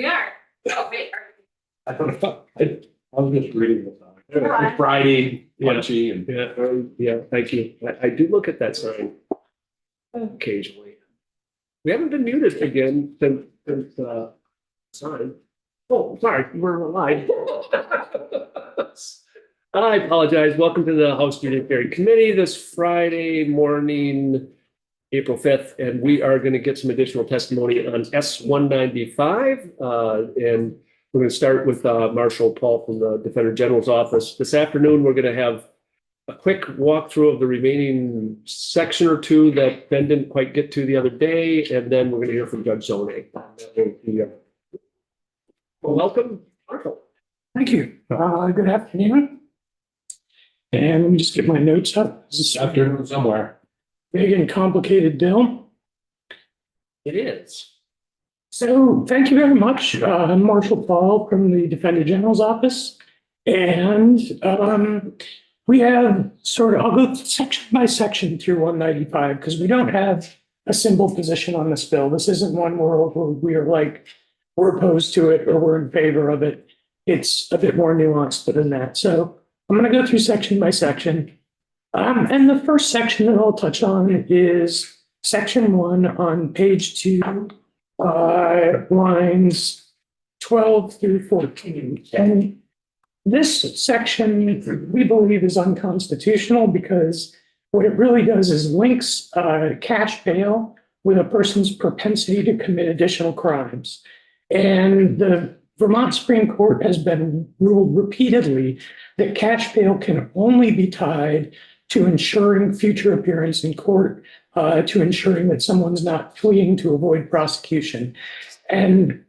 We are. Oh, wait. I don't know. I was just reading this. Right. Friday, punchy and. Yeah, thank you. I do look at that sign occasionally. We haven't been muted again since sign. Oh, sorry, we're live. I apologize. Welcome to the House Judiciary Committee this Friday morning, April 5th, and we are going to get some additional testimony on S-195. And we're going to start with Marshal Paul from the Defender General's office. This afternoon, we're going to have a quick walkthrough of the remaining section or two that Ben didn't quite get to the other day, and then we're going to hear from Judge Zone. Well, welcome, Marshal. Thank you. Good afternoon. And let me just get my notes up. This is Afternoon somewhere. big and complicated bill. It is. So thank you very much. I'm Marshal Paul from the Defender General's office. And we have sort of, I'll go section by section through 195 because we don't have a simple position on this bill. This isn't one where we are like, we're opposed to it or we're in favor of it. It's a bit more nuanced than that. So I'm going to go through section by section. And the first section that I'll touch on is section 1 on page 2, lines 12 through 14. And this section we believe is unconstitutional because what it really does is links cash bail with a person's propensity to commit additional crimes. And the Vermont Supreme Court has been ruled repeatedly that cash bail can only be tied to ensuring future appearance in court, to ensuring that someone's not fleeing to avoid prosecution. And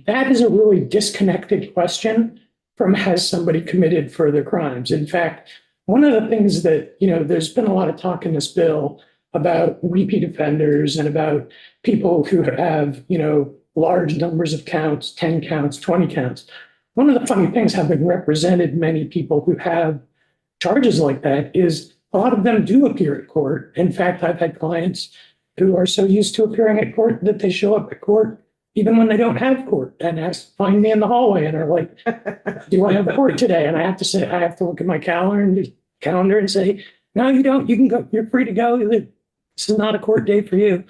that is a really disconnected question from has somebody committed further crimes. In fact, one of the things that, there's been a lot of talk in this bill about repeat offenders and about people who have, large numbers of counts, 10 counts, 20 counts. One of the funny things, having represented many people who have charges like that, is a lot of them do appear at court. In fact, I've had clients who are so used to appearing at court that they show up at court even when they don't have court and find me in the hallway and are like, do I have court today? And I have to look at my calendar and say, no, you don't. You can go. You're free to go. This is not a court day for you.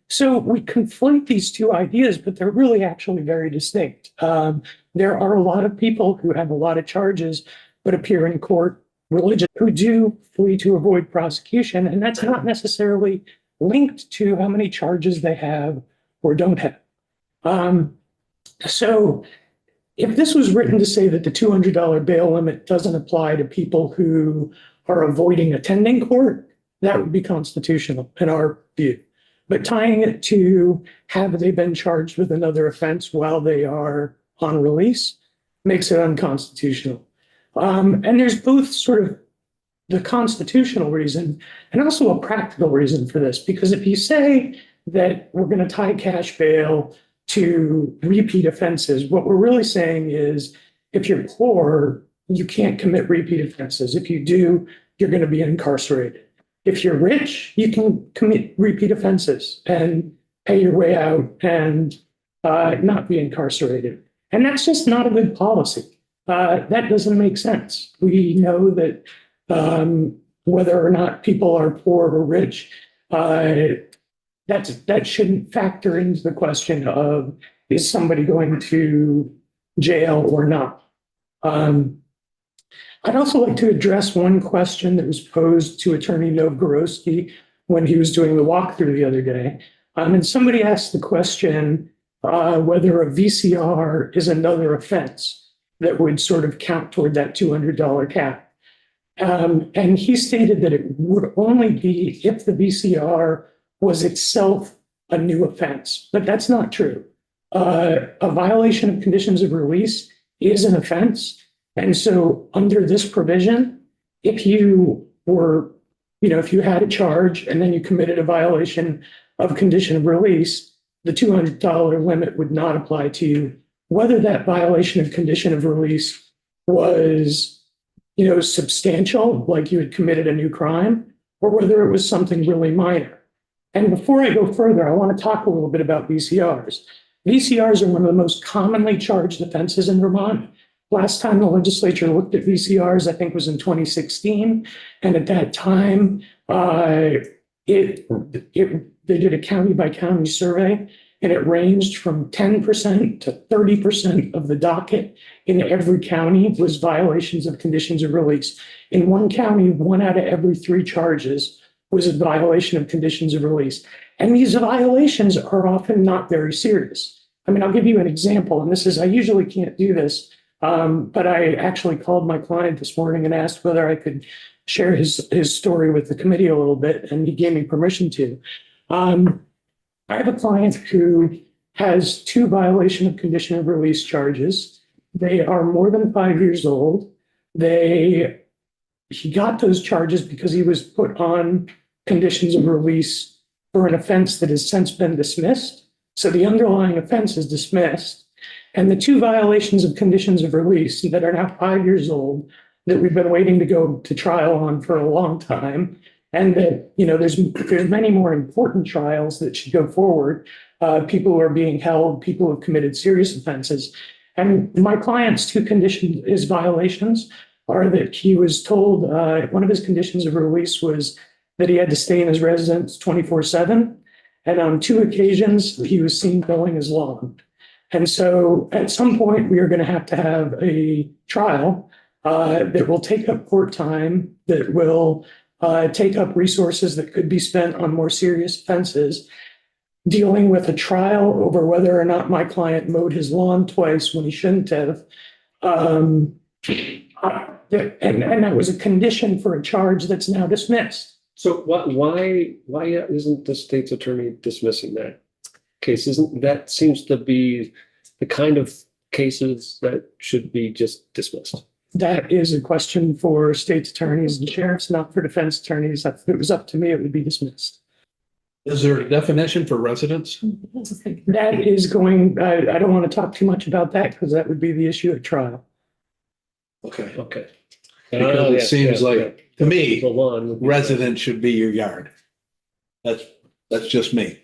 So we conflate these two ideas, but they're really actually very distinct. There are a lot of people who have a lot of charges, but appear in court religious who do flee to avoid prosecution. And that's not necessarily linked to how many charges they have or don't have. So if this was written to say that the $200 bail limit doesn't apply to people who are avoiding attending court, that would be constitutional in our view. But tying it to have they been charged with another offense while they are on release makes it unconstitutional. And there's both sort of the constitutional reason and also a practical reason for this, because if you say that we're going to tie cash bail to repeat offenses, what we're really saying is if you're poor, you can't commit repeat offenses. If you do, you're going to be incarcerated. If you're rich, you can commit repeat offenses and pay your way out and not be incarcerated. And that's just not a good policy. That doesn't make sense. We know that whether or not people are poor or rich, that shouldn't factor into the question of is somebody going to jail or not. I'd also like to address one question that was posed to Attorney Novgorowski when he was doing the walkthrough the other day. And somebody asked the question whether a VCR is another offense that would sort of count toward that $200 cap. And he stated that it would only be if the VCR was itself a new offense, but that's not true. A violation of conditions of release is an offense. And so under this provision, if you were, if you had a charge and then you committed a violation of condition of release, the $200 limit would not apply to you, whether that violation of condition of release was, substantial, like you had committed a new crime, or whether it was something really minor. And before I go further, I want to talk a little bit about VCRs. VCRs are one of the most commonly charged offenses in Vermont. Last time the legislature looked at VCRs, I think was in 2016. And at that time, they did a county by county survey, and it ranged from 10% to 30% of the docket in every county was violations of conditions of release. In one county, 1 out of every 3 charges was a violation of conditions of release. And these violations are often not very serious. I mean, I'll give you an example, and this is, I usually can't do this, but I actually called my client this morning and asked whether I could share his story with the committee a little bit, and he gave me permission to. I have a client who has 2 violation of condition of release charges. They are more than 5 years old. He got those charges because he was put on conditions of release for an offense that has since been dismissed. So the underlying offense is dismissed. And the 2 violations of conditions of release that are now 5 years old that we've been waiting to go to trial on for a long time, and that, you know, there's many more important trials that should go forward. People who are being held, people who have committed serious offenses. And my client's 2 conditions, his violations, are that he was told one of his conditions of release was that he had to stay in his residence 24/7. And on 2 occasions, he was seen mowing his lawn. And so at some point, we are going to have a trial that will take up court time, that will take up resources that could be spent on more serious offenses, dealing with a trial over whether or not my client mowed his lawn twice when he shouldn't have. And that was a condition for a charge that's now dismissed. So why isn't the state's attorney dismissing that case? Isn't that seems to be the kind of cases that should be just dismissed? That is a question for state's attorneys and sheriffs, not for defense attorneys. If it was up to me, it would be dismissed. Is there a definition for residence? That is going, I don't want to talk too much about that because that would be the issue at trial. Okay. Okay. Because it seems like, to me, The lawn would be- residence should be your yard. That's just me.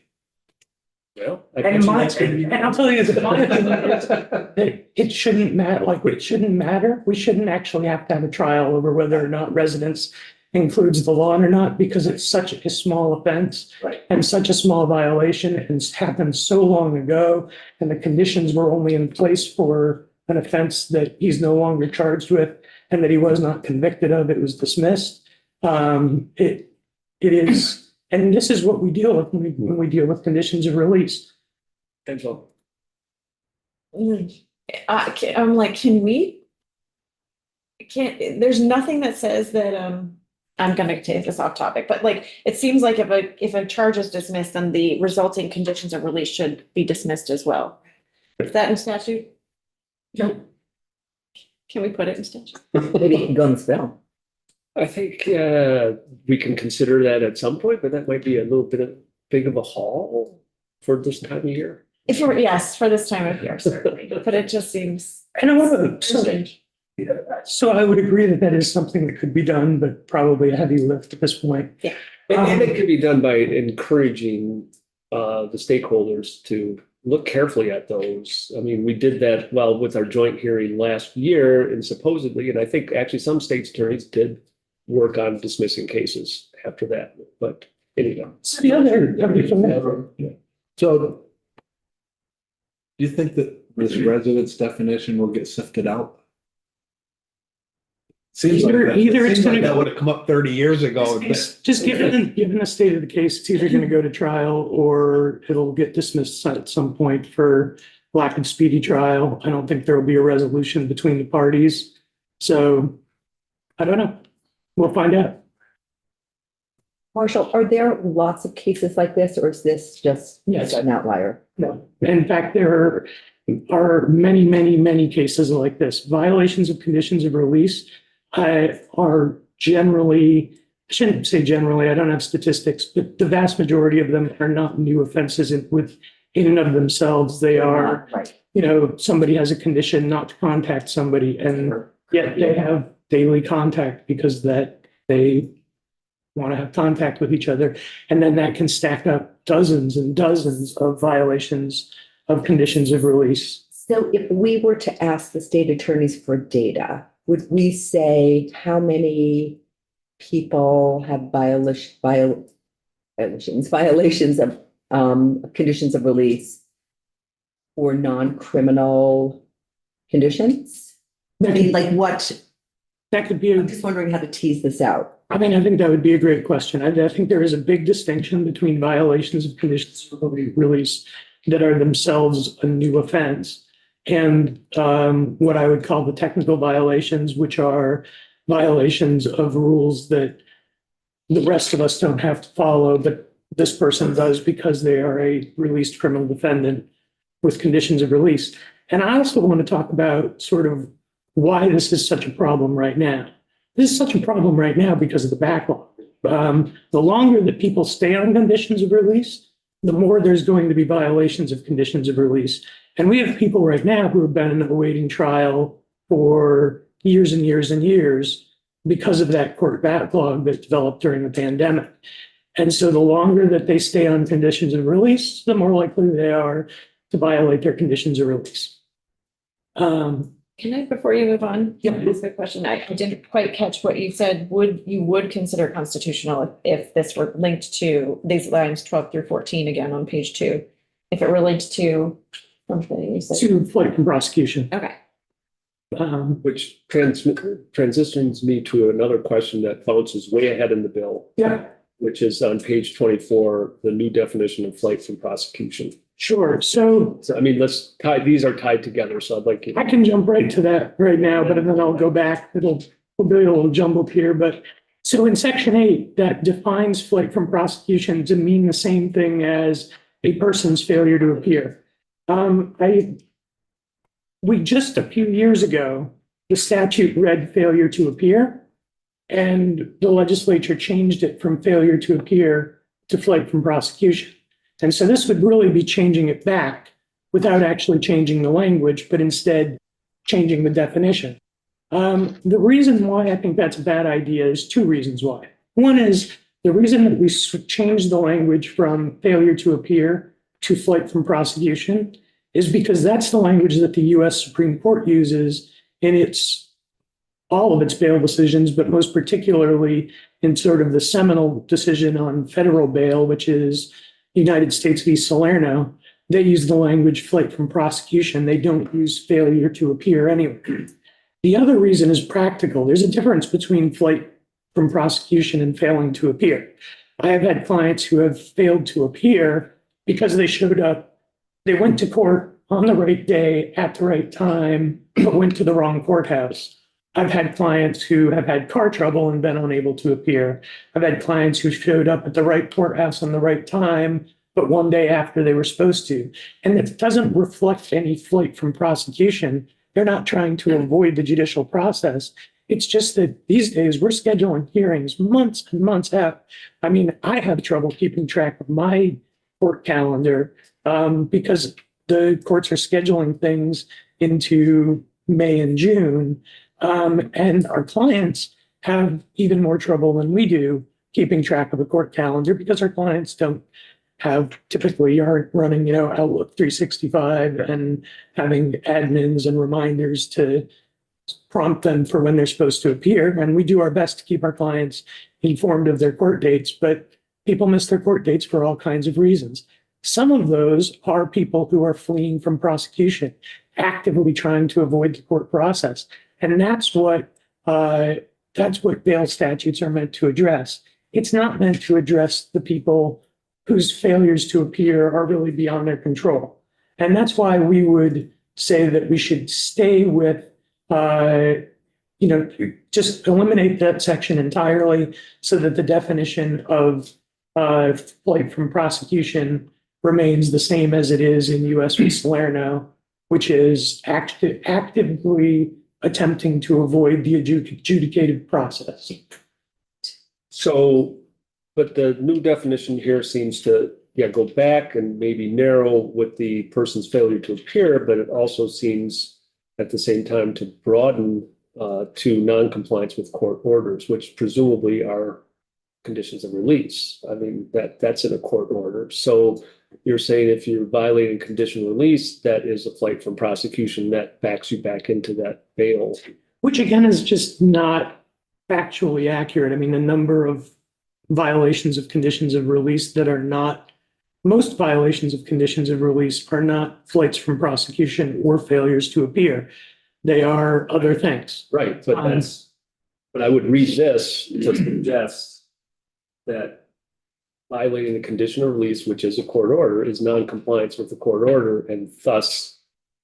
Well, And I'll tell you, my opinion is that it shouldn't matter, like it shouldn't matter. We shouldn't actually have to have a trial over whether or not residence includes the lawn or not, because it's such a small offense. Right. And such a small violation, and it's happened so long ago, and the conditions were only in place for an offense that he's no longer charged with and that he was not convicted of. It was dismissed. It is, and this is what we deal with when we deal with conditions of release. Angela. I'm like, there's nothing that says that, I'm gonna take this off topic, but like, it seems like if a charge is dismissed, then the resulting conditions of release should be dismissed as well. Is that in statute? No. Can we put it in statute? Maybe it can go in the spell. I think we can consider that at some point, but that might be a little bit big of a haul for this time of year. If we're, yes, for this time of year, certainly, but it just seems And I want to, strange. so I would agree that that is something that could be done, but probably a heavy lift at this point. And it could be done by encouraging the stakeholders to look carefully at those. I mean, we did that with our joint hearing last year, and supposedly, and I think actually some state's attorneys did work on dismissing cases after that, but anyway. So the other, So do you think that this residence definition will get sifted out? Seems like that. Either it's Seems like gonna- that would have come up 30 years ago. just given the state of the case, it's either going to go to trial or it'll get dismissed at some point for lack of speedy trial. I don't think there will be a resolution between the parties. So I don't know. We'll find out. Marshall, are there lots of cases like this, or is this just Yes. an outlier? No. In fact, there are many, many, many cases like this. Violations of conditions of release are generally, I shouldn't say generally, I don't have statistics, but the vast majority of them are not new offenses in and of themselves. They are, Right. somebody has a condition not to contact somebody, and yet they have daily contact because that they want to have contact with each other. And then that can stack up dozens and dozens of violations of conditions of release. So if we were to ask the state attorneys for data, would we say how many people have violations of conditions of release or non-criminal conditions? I mean, like what? That could be, I'm just wondering how to tease this out. I mean, I think that would be a great question. I think there is a big distinction between violations of conditions of release that are themselves a new offense and what I would call the technical violations, which are violations of rules that the rest of us don't have to follow, but this person does because they are a released criminal defendant with conditions of release. And I also want to talk about sort of why this is such a problem right now. This is such a problem right now because of the backlog. The longer that people stay on conditions of release, the more there's going to be violations of conditions of release. And we have people right now who have been awaiting trial for years and years and years because of that court backlog that developed during the pandemic. And so the longer that they stay on conditions of release, the more likely they are to violate their conditions of release. Can I, before you move on? Yep. Ask a question. I didn't quite catch what you said. You would consider constitutional if this were linked to these lines 12 through 14 again on page 2? If it were linked to something you said. To flight from prosecution. Okay. Which transitions me to another question that bounces way ahead in the bill, Yeah, which is on page 24, the new definition of flight from prosecution. sure. So So, I mean, these are tied together, so I'd like you. I can jump right to that right now, but then I'll go back. It'll be a little jumbled here, but so in section 8, that defines flight from prosecution to mean the same thing as a person's failure to appear. We just a few years ago, the statute read failure to appear, and the legislature changed it from failure to appear to flight from prosecution. And so this would really be changing it back without actually changing the language, but instead changing the definition. The reason why I think that's a bad idea is 2 reasons why. One is the reason that we changed the language from failure to appear to flight from prosecution is because that's the language that the US Supreme Court uses in all of its bail decisions, but most particularly in sort of the seminal decision on federal bail, which is United States v. Salerno. They use the language flight from prosecution. They don't use failure to appear anyway. The other reason is practical. There's a difference between flight from prosecution and failing to appear. I have had clients who have failed to appear because they showed up. They went to court on the right day at the right time, but went to the wrong courthouse. I've had clients who have had car trouble and been unable to appear. I've had clients who showed up at the right courthouse on the right time, but one day after they were supposed to. And it doesn't reflect any flight from prosecution. They're not trying to avoid the judicial process. It's just that these days we're scheduling hearings months and months out. I mean, I have trouble keeping track of my court calendar because the courts are scheduling things into May and June. And our clients have even more trouble than we do keeping track of a court calendar because our clients typically aren't running, Outlook 365 and having admins and reminders to prompt them for when they're supposed to appear. And we do our best to keep our clients informed of their court dates, but people miss their court dates for all kinds of reasons. Some of those are people who are fleeing from prosecution, actively trying to avoid the court process. And that's what bail statutes are meant to address. It's not meant to address the people whose failures to appear are really beyond their control. And that's why we would say that we should stay with, just eliminate that section entirely so that the definition of flight from prosecution remains the same as it is in US v. Salerno, which is actively attempting to avoid the adjudicative process. So, but the new definition here seems to, go back and maybe narrow with the person's failure to appear, but it also seems at the same time to broaden to non-compliance with court orders, which presumably are conditions of release. I mean, that's in a court order. So you're saying if you're violating conditional release, that is a flight from prosecution that backs you back into that bail. Which again is just not factually accurate. I mean, the number of violations of conditions of release that are not, most violations of conditions of release are not flights from prosecution or failures to appear. They are other things. Right, but but I would read this to suggest that violating the condition of release, which is a court order, is non-compliance with the court order and thus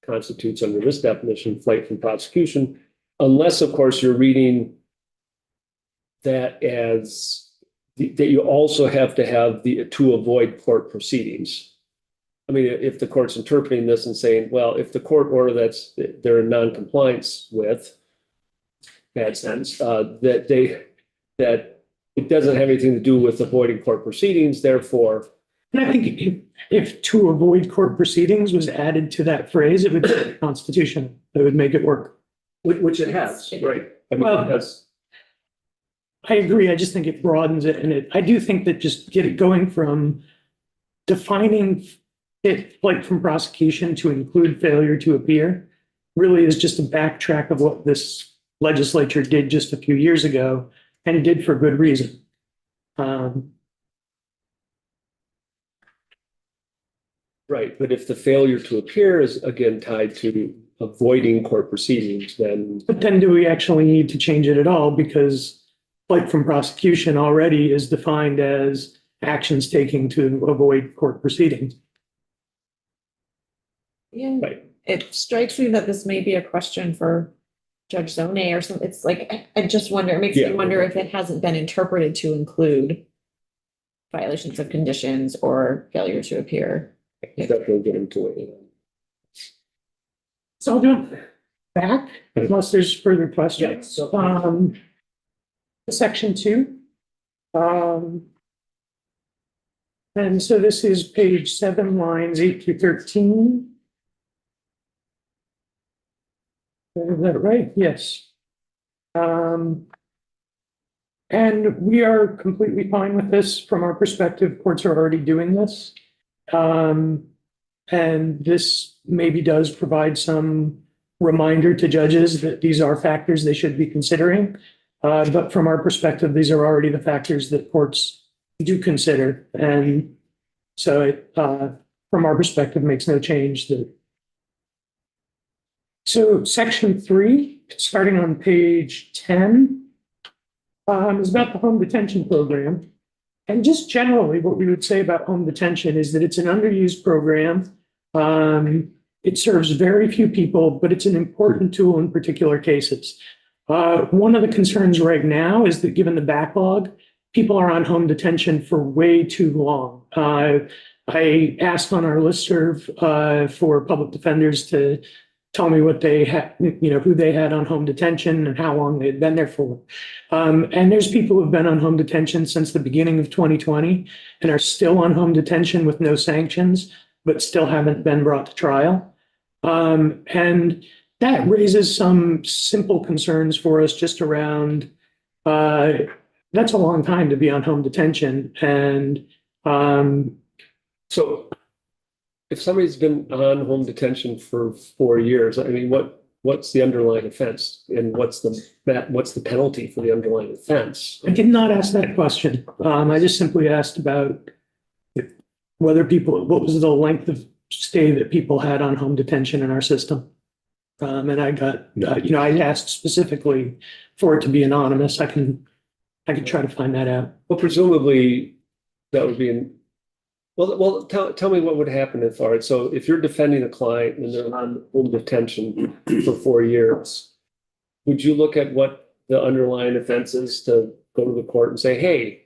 constitutes under this definition, flight from prosecution, unless, of course, you're reading that as that you also have to have to avoid court proceedings. I mean, if the court's interpreting this and saying, well, if the court order they're in non-compliance with, bad sense, that it doesn't have anything to do with avoiding court proceedings, therefore. And I think if to avoid court proceedings was added to that phrase, it would be constitutional. It would make it work. Which it has, right? I mean, Well, it has. I agree. I just think it broadens it. And I do think that just get it going from defining it like from prosecution to include failure to appear really is just a backtrack of what this legislature did just a few years ago and did for good reason. Right, but if the failure to appear is again tied to avoiding court proceedings, then. But then do we actually need to change it at all? Because flight from prosecution already is defined as actions taken to avoid court proceedings. Yeah, Right. it strikes me that this may be a question for Judge Zone or something. It's like, I just wonder, it makes me Yeah. wonder if it hasn't been interpreted to include violations of conditions or failure to appear. Definitely get into it. So I'll do it back unless there's further questions. Section 2. And so this is page 7, lines 8 through 13. Is that right? Yes. And we are completely fine with this from our perspective. Courts are already doing this. And this maybe does provide some reminder to judges that these are factors they should be considering. But from our perspective, these are already the factors that courts do consider. And so it, from our perspective, makes no change. So section 3, starting on page 10, is about the home detention program. And just generally, what we would say about home detention is that it's an underused program. It serves very few people, but it's an important tool in particular cases. One of the concerns right now is that given the backlog, people are on home detention for way too long. I asked on our listserv for public defenders to tell me what they had, who they had on home detention and how long they had been there for. And there's people who've been on home detention since the beginning of 2020 and are still on home detention with no sanctions, but still haven't been brought to trial. And that raises some simple concerns for us just around, that's a long time to be on home detention. And So if somebody's been on home detention for 4 years, I mean, what's the underlying offense and what's the penalty for the underlying offense? I did not ask that question. I just simply asked about what was the length of stay that people had on home detention in our system. And I got, I asked specifically for it to be anonymous. I can try to find that out. Well, presumably that would be tell me what would happen if, all right, so if you're defending a client and they're on home detention for 4 years, would you look at what the underlying offense is to go to the court and say, hey,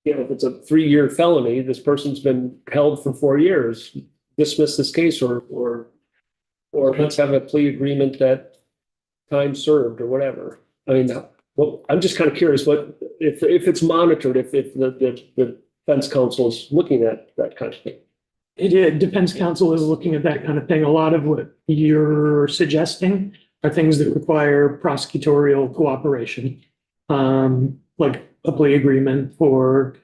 if it's a 3-year felony, this person's been held for 4 years, dismiss this case or let's have a plea agreement that time served or whatever. I mean, well, I'm just kind of curious what if it's monitored, if the defense counsel is looking at that kind of thing. Defense counsel is looking at that kind of thing. A lot of what you're suggesting are things that require prosecutorial cooperation, like a plea agreement or,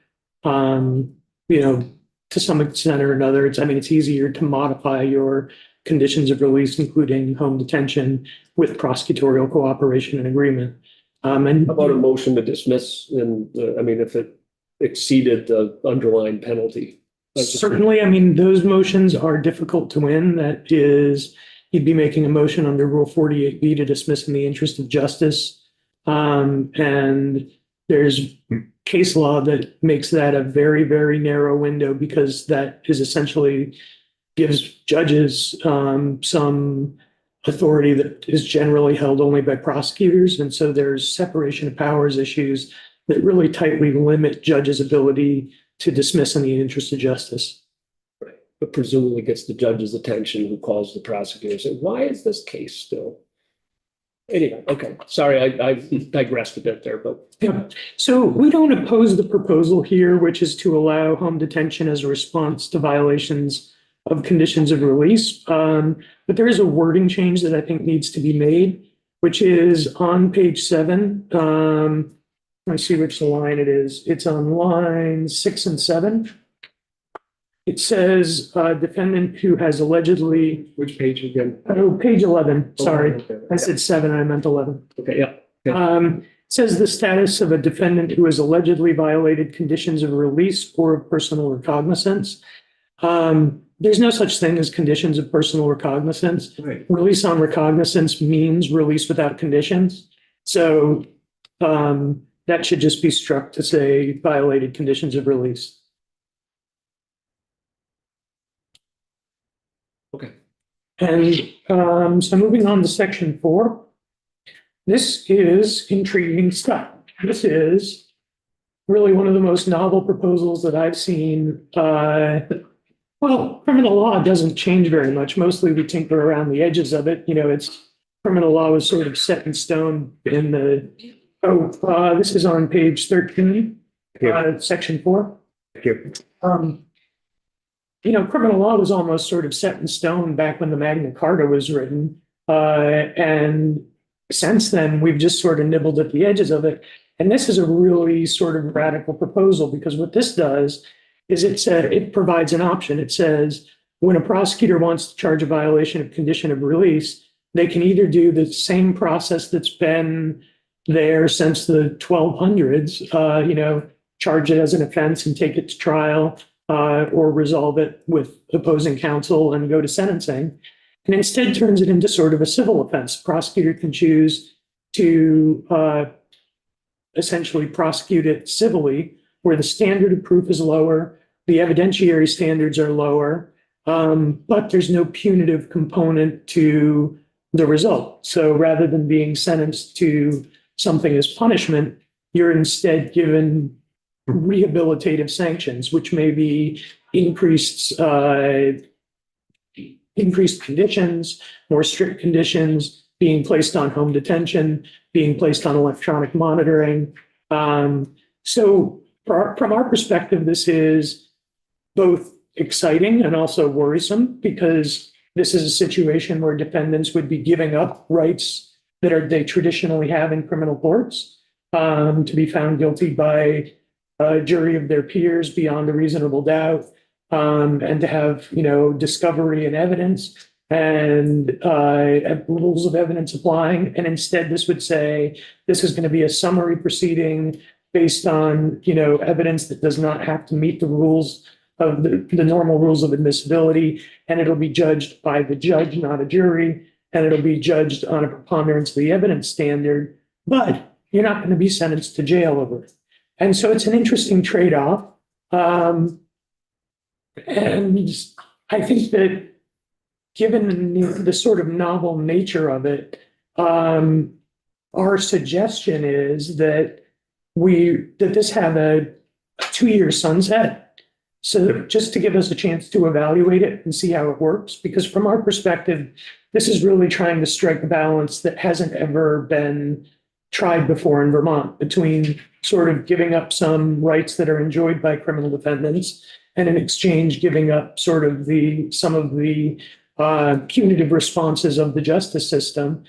to some extent or another. It's easier to modify your conditions of release, including home detention, with prosecutorial cooperation and agreement. And How about a motion to dismiss and, if it exceeded the underlying penalty? certainly, those motions are difficult to win. That is, you'd be making a motion under Rule 48B to dismiss in the interest of justice. And there's case law that makes that a very, very narrow window, because that is essentially gives judges some authority that is generally held only by prosecutors. And so there's separation of powers issues that really tightly limit judges' ability to dismiss in the interest of justice. Right. But presumably gets the judge's attention, who calls the prosecutor, say, why is this case still? Anyway, okay, sorry, I digressed a bit there, but. Yeah. So we don't oppose the proposal here, which is to allow home detention as a response to violations of conditions of release. But there is a wording change that I think needs to be made, which is on page 7. I see which line it is. It's on line 6 and 7. It says defendant who has allegedly. Which page again? Oh, page 11. Sorry, Okay. I said 7. I meant 11. Okay, yeah. Says the status of a defendant who has allegedly violated conditions of release or of personal recognizance. There's no such thing as conditions of personal recognizance. Right. Release on recognizance means release without conditions. So that should just be struck to say violated conditions of release. Okay. And so moving on to section 4. This is intriguing stuff. This is really one of the most novel proposals that I've seen. Well, criminal law doesn't change very much. Mostly we tinker around the edges of it. Criminal law is sort of set in stone in the, this is on page 13, section 4. Here. Criminal law was almost sort of set in stone back when the Magna Carta was written. And since then, we've just sort of nibbled at the edges of it. And this is a really sort of radical proposal, because what this does is it provides an option. It says when a prosecutor wants to charge a violation of condition of release, they can either do the same process that's been there since the 1200s, charge it as an offense and take it to trial, or resolve it with opposing counsel and go to sentencing, and instead turns it into sort of a civil offense. Prosecutor can choose to essentially prosecute it civilly, where the standard of proof is lower, the evidentiary standards are lower, but there's no punitive component to the result. So rather than being sentenced to something as punishment, you're instead given rehabilitative sanctions, which may be increased conditions, more strict conditions, being placed on home detention, being placed on electronic monitoring. So from our perspective, this is both exciting and also worrisome, because this is a situation where defendants would be giving up rights that they traditionally have in criminal courts, to be found guilty by a jury of their peers beyond a reasonable doubt, and to have, discovery and evidence and rules of evidence applying. And instead, this would say this is going to be a summary proceeding based on, evidence that does not have to meet the rules of the normal rules of admissibility, and it'll be judged by the judge, not a jury, and it'll be judged on a preponderance of the evidence standard, but you're not going to be sentenced to jail over it. And so it's an interesting trade-off. And I think that given the sort of novel nature of it, our suggestion is that this have a 2-year sunset. So just to give us a chance to evaluate it and see how it works, because from our perspective, this is really trying to strike a balance that hasn't ever been tried before in Vermont, between sort of giving up some rights that are enjoyed by criminal defendants and in exchange giving up sort of some of the punitive responses of the justice system.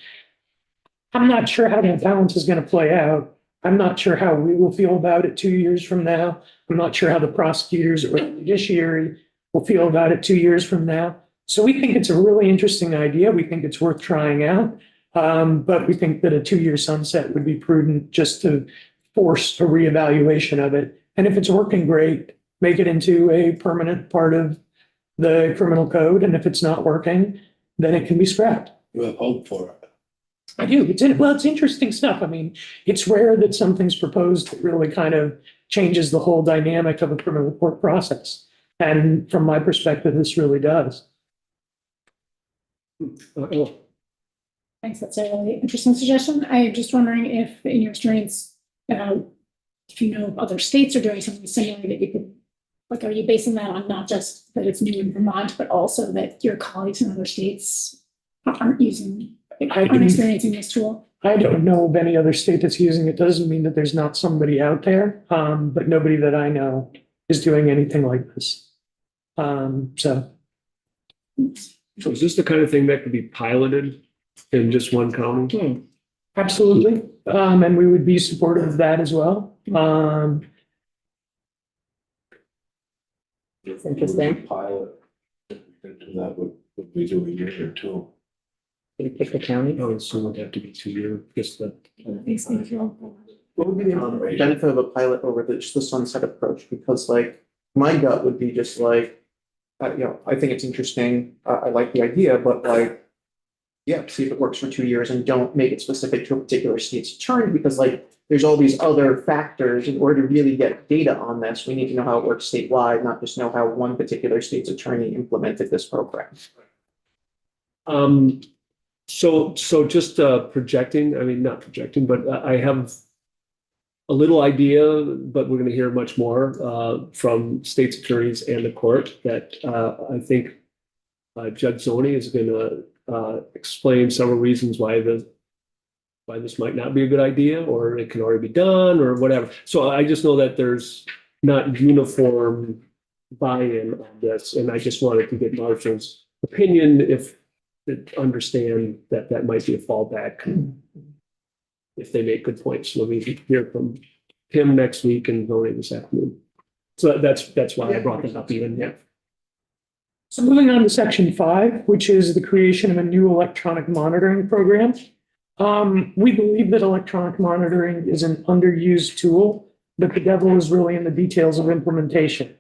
I'm not sure how that balance is going to play out. I'm not sure how we will feel about it 2 years from now. I'm not sure how the prosecutors or the judiciary will feel about it 2 years from now. So we think it's a really interesting idea. We think it's worth trying out. But we think that a 2-year sunset would be prudent just to force a reevaluation of it. And if it's working great, make it into a permanent part of the criminal code. And if it's not working, then it can be scrapped. You have hope for it. I do. It's interesting stuff. I mean, it's rare that something's proposed that really kind of changes the whole dynamic of a criminal court process. And from my perspective, this really does. Thanks, that's a really interesting suggestion. I'm just wondering if in your experience, if you know of other states are doing something similar that you could, like, are you basing that on not just that it's new in Vermont, but also that your colleagues in other states aren't experiencing this tool? I don't know of any other state that's using it. Doesn't mean that there's not somebody out there, but nobody that I know is doing anything like this. So is this the kind of thing that could be piloted in just one county? absolutely, and we would be supportive of that as well. It's interesting. Pilot, if we could do that, would we do a year or two? You pick the county. Oh, so it would have to be 2 years, just the. What would be the benefit of a pilot over just the sunset approach? Because like my gut would be just like, I think it's interesting. I like the idea, but like, yeah, see if it works for 2 years and don't make it specific to a particular state's attorney because like there's all these other factors. In order to really get data on this, we need to know how it works statewide, not just know how one particular state's attorney implemented this program. So just projecting, I mean, not projecting, but I have a little idea, but we're going to hear much more from state's attorneys and the court that I think Judge Zoney is going to explain several reasons why this might not be a good idea, or it can already be done, or whatever. So I just know that there's not uniform buy-in on this, and I just wanted to get Marshall's opinion understand that that might be a fallback if they make good points. So we hear from Tim next week and Zoney this afternoon. So that's why I brought that up even. Yeah. So moving on to section 5, which is the creation of a new electronic monitoring program. We believe that electronic monitoring is an underused tool, but the devil is really in the details of implementation.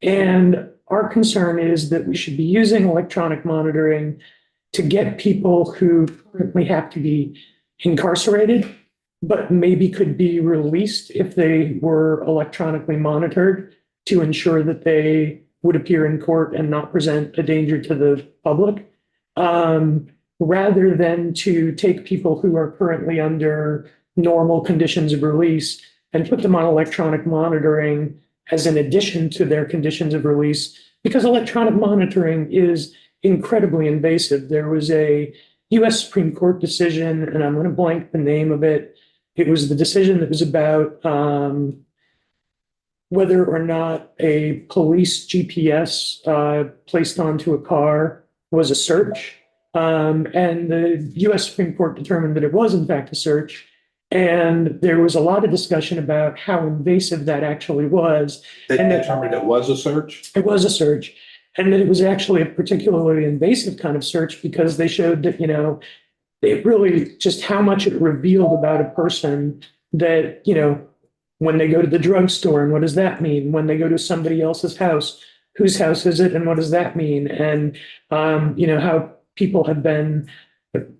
And our concern is that we should be using electronic monitoring to get people who currently have to be incarcerated, but maybe could be released if they were electronically monitored to ensure that they would appear in court and not present a danger to the public, rather than to take people who are currently under normal conditions of release and put them on electronic monitoring as an addition to their conditions of release, because electronic monitoring is incredibly invasive. There was a US Supreme Court decision, and I'm going to blank the name of it. It was the decision that was about whether or not a police GPS placed onto a car was a search. And the US Supreme Court determined that it was in fact a search. And there was a lot of discussion about how invasive that actually was. They And determined it was a search? It was a search. And that it was actually a particularly invasive kind of search because they showed that, it really just how much it revealed about a person that, when they go to the drugstore, and what does that mean? When they go to somebody else's house, whose house is it? And what does that mean? And, how people have been,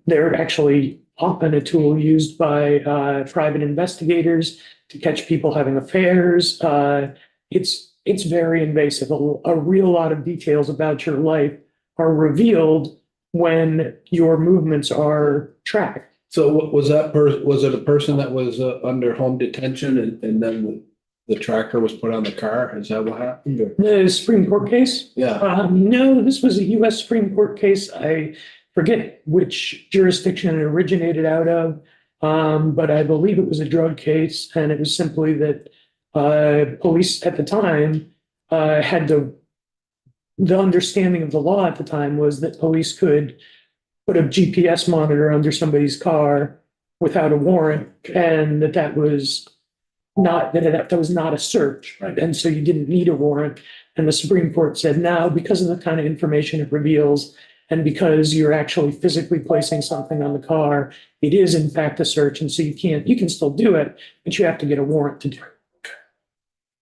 they're actually often a tool used by private investigators to catch people having affairs. It's very invasive. A real lot of details about your life are revealed when your movements are tracked. So was it a person that was under home detention and then the tracker was put on the car? Is that what happened? Or? The Supreme Court case? Yeah. No, this was a US Supreme Court case. I forget which jurisdiction it originated out of, but I believe it was a drug case, and it was simply that police at the time had the understanding of the law at the time was that police could put a GPS monitor under somebody's car without a warrant, and that was not, that was not a search. Right. And so you didn't need a warrant. And the Supreme Court said, now, because of the kind of information it reveals, and because you're actually physically placing something on the car, it is in fact a search. And so you can still do it, but you have to get a warrant to do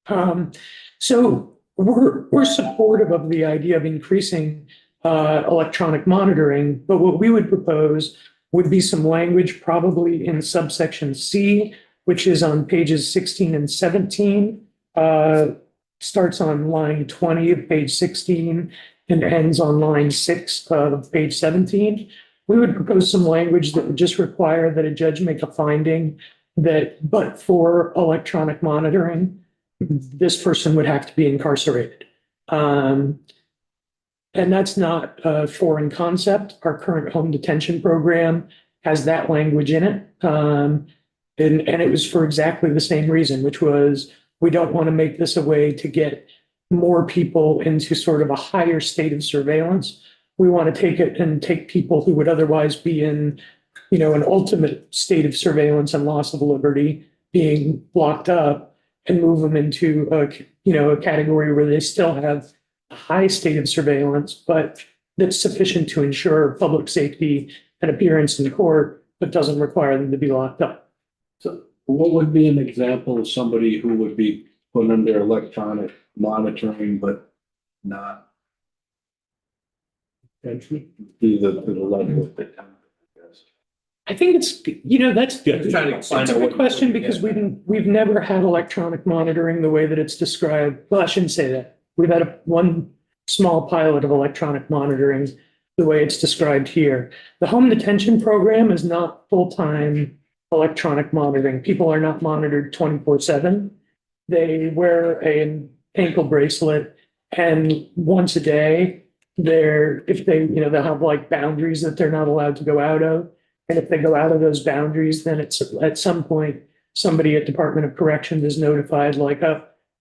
it. So we're supportive of the idea of increasing electronic monitoring, but what we would propose would be some language probably in subsection C, which is on pages 16 and 17, starts on line 20 of page 16 and ends on line 6 of page 17. We would propose some language that would just require that a judge make a finding that, but for electronic monitoring, this person would have to be incarcerated. And that's not a foreign concept. Our current home detention program has that language in it. And it was for exactly the same reason, which was we don't want to make this a way to get more people into sort of a higher state of surveillance. We want to take it and take people who would otherwise be in, an ultimate state of surveillance and loss of liberty, being locked up, and move them into a category where they still have a high state of surveillance, but that's sufficient to ensure public safety and appearance in court, but doesn't require them to be locked up. So what would be an example of somebody who would be put under electronic monitoring, but not be the level of the town? I think it's, that's good. Trying to It's find a out good what- question because we've never had electronic monitoring the way that it's described. Well, I shouldn't say that. We've had one small pilot of electronic monitoring the way it's described here. The home detention program is not full-time electronic monitoring. People are not monitored 24/7. They wear an ankle bracelet, and once a day, they'll have like boundaries that they're not allowed to go out of. And if they go out of those boundaries, then it's at some point, somebody at Department of Corrections is notified, like,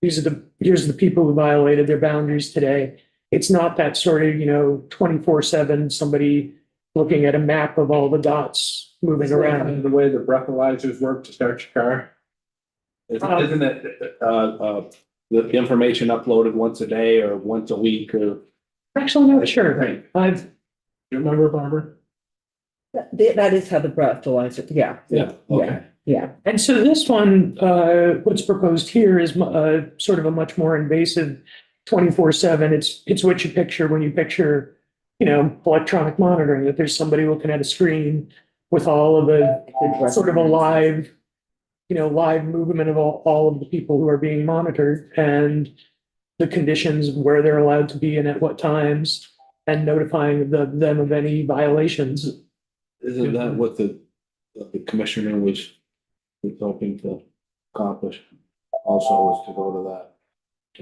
here's the people who violated their boundaries today. It's not that sort of, 24/7, somebody looking at a map of all the dots moving around. The way the breathalyzers work to start your car? Isn't it, the information uploaded once a day or once a week or? Actually, not sure. Right. You remember, Barbara? That is how the breathalyzer, yeah. Yeah. Okay. Yeah. And so this one, what's proposed here is sort of a much more invasive 24/7. It's what you picture when you picture, electronic monitoring, that there's somebody looking at a screen with all of the sort of a live movement of all of the people who are being monitored and the conditions of where they're allowed to be and at what times, and notifying them of any violations. Isn't that what the commissioner was hoping to accomplish? Also was to go to that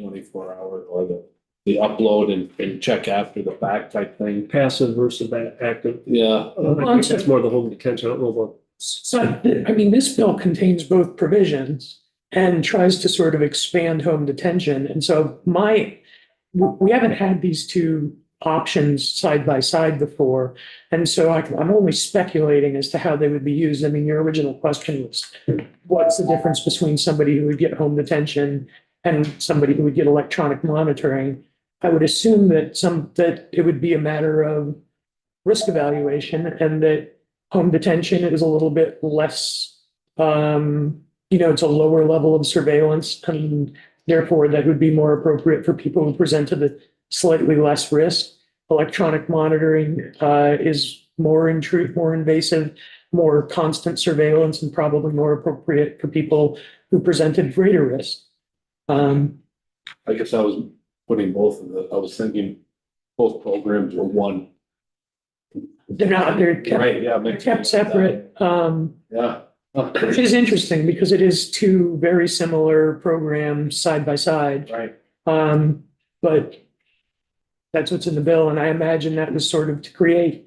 24-hour or the upload and check after the fact type thing. Passive versus active. Yeah. I think that's more the home detention. I don't know about. So, this bill contains both provisions and tries to sort of expand home detention. And so we haven't had these two options side by side before. And so I'm only speculating as to how they would be used. Your original question was, what's the difference between somebody who would get home detention and somebody who would get electronic monitoring? I would assume that it would be a matter of risk evaluation, and that home detention is a little bit less, it's a lower level of surveillance, and therefore that would be more appropriate for people who presented a slightly less risk. Electronic monitoring is more invasive, more constant surveillance, and probably more appropriate for people who presented greater risk. I guess I was putting I was thinking both programs were one. They're kept, Right, yeah. they're kept separate. Yeah. Which is interesting because it is two very similar programs side by side. Right. But that's what's in the bill, and I imagine that was sort of to create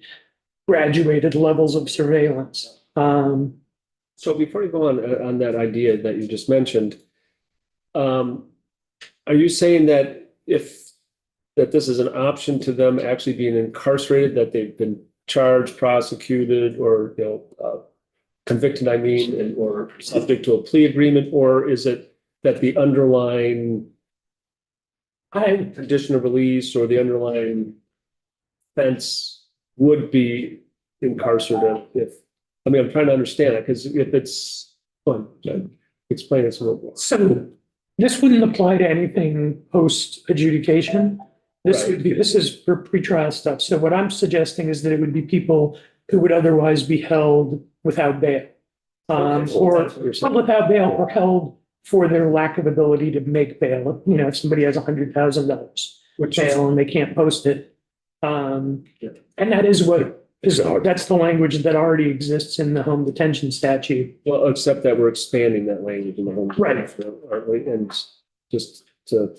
graduated levels of surveillance. So before you go on that idea that you just mentioned, are you saying that that this is an option to them actually being incarcerated, that they've been charged, prosecuted, or convicted, I mean, or subject to a plea agreement, or is it that the underlying condition of release or the underlying offense would be incarcerated if, I mean, I'm trying to understand it, because if it's, explain it a little more. So this wouldn't apply to anything post adjudication. This would be, this is for pretrial stuff. So what I'm suggesting is that it would be people who would otherwise be held without bail. Okay, so Or that's what you're saying. without bail or held for their lack of ability to make bail. You know, if somebody has $100,000 Which bail and they can't post it. And that is what is, that's the language that already exists in the home detention statute. well, except that we're expanding that language in the home. Right. Aren't we? And just to,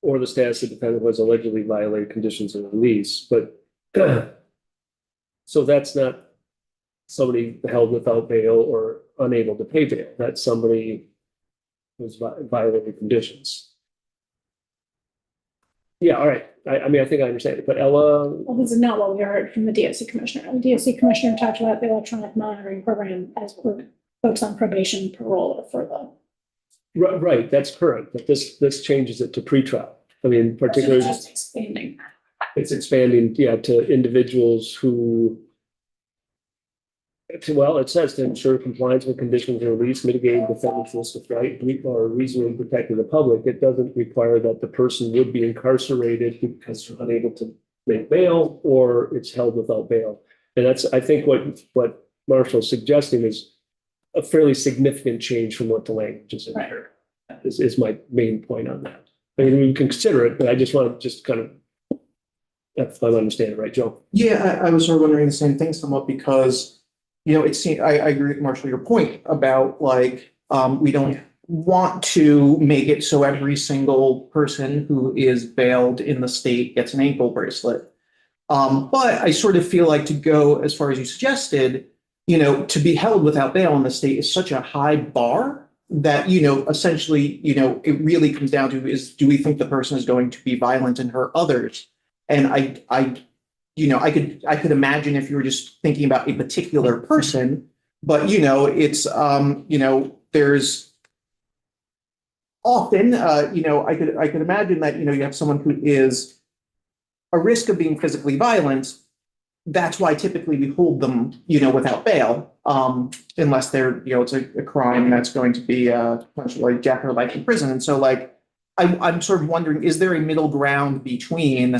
or the status of the defendant was allegedly violated conditions of release, but so that's not somebody held without bail or unable to pay bail. That's somebody who's violated conditions. Yeah, all right. I mean, I think I understand it, but Ella, Well, this is not what we heard from the DOC commissioner. The DOC commissioner talked about the electronic monitoring program as for folks on probation, parole, or furlough. right, that's current, but this changes it to pretrial. I mean, particularly, Just expanding. it's expanding, yeah, to individuals who, well, it says to ensure compliance with conditions of release, mitigating defendant's risk of flight, or reasonably protecting the public. It doesn't require that the person would be incarcerated because they're unable to make bail or it's held without bail. And that's, I think what Marshall's suggesting is a fairly significant change from what the language is in here. Is my main point on that. I mean, we can consider it, but I just want to just kind of, if I'm understanding it right, Joe. Yeah, I was sort of wondering the same thing somewhat because, you know, it seems, I agree with Marshall, your point about like, we don't want to make it so every single person who is bailed in the state gets an ankle bracelet. But I sort of feel like to go as far as you suggested, you know, to be held without bail in the state is such a high bar that, you know, essentially, you know, it really comes down to is, do we think the person is going to be violent and hurt others? And you know, I could imagine if you were just thinking about a particular person, but you know, it's you know, there's often you know, I could imagine that, you know, you have someone who is a risk of being physically violent. That's why typically we hold them, you know, without bail, unless they're, you know, it's a crime that's going to be potentially jack or life in prison. And so like I'm sort of wondering, is there a middle ground between,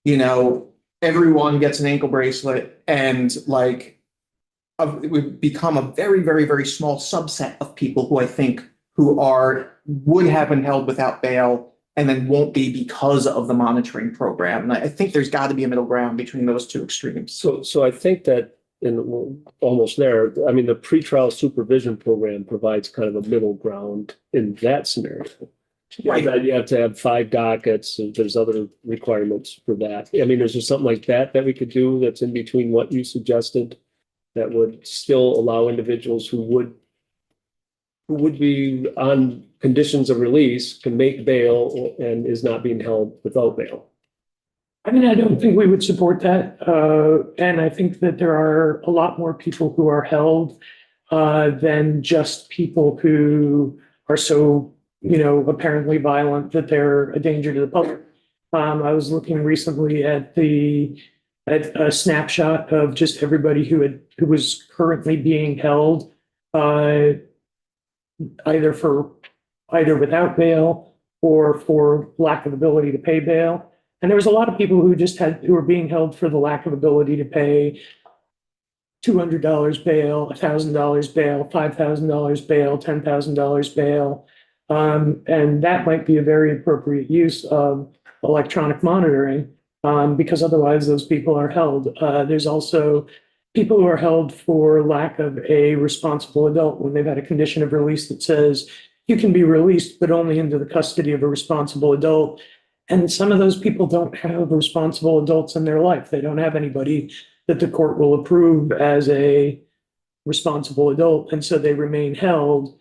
you know, everyone gets an ankle bracelet and like it would become a very, very, very small subset of people who I think would have been held without bail and then won't be because of the monitoring program. And I think there's got to be a middle ground between those two extremes. So I think that almost there, I mean, the pretrial supervision program provides kind of a middle ground in that scenario. Right. That you have to have 5 dockets and there's other requirements for that. I mean, is there something like that we could do that's in between what you suggested that would still allow individuals who would be on conditions of release can make bail and is not being held without bail? I mean, I don't think we would support that. And I think that there are a lot more people who are held than just people who are so, you know, apparently violent that they're a danger to the public. I was looking recently at a snapshot of just everybody who was currently being held, either without bail or for lack of ability to pay bail. And there was a lot of people who were being held for the lack of ability to pay $200 bail, $1,000 bail, $5,000 bail, $10,000 bail. And that might be a very appropriate use of electronic monitoring, because otherwise those people are held. There's also people who are held for lack of a responsible adult when they've had a condition of release that says you can be released, but only into the custody of a responsible adult. And some of those people don't have responsible adults in their life. They don't have anybody that the court will approve as a responsible adult. And so they remain held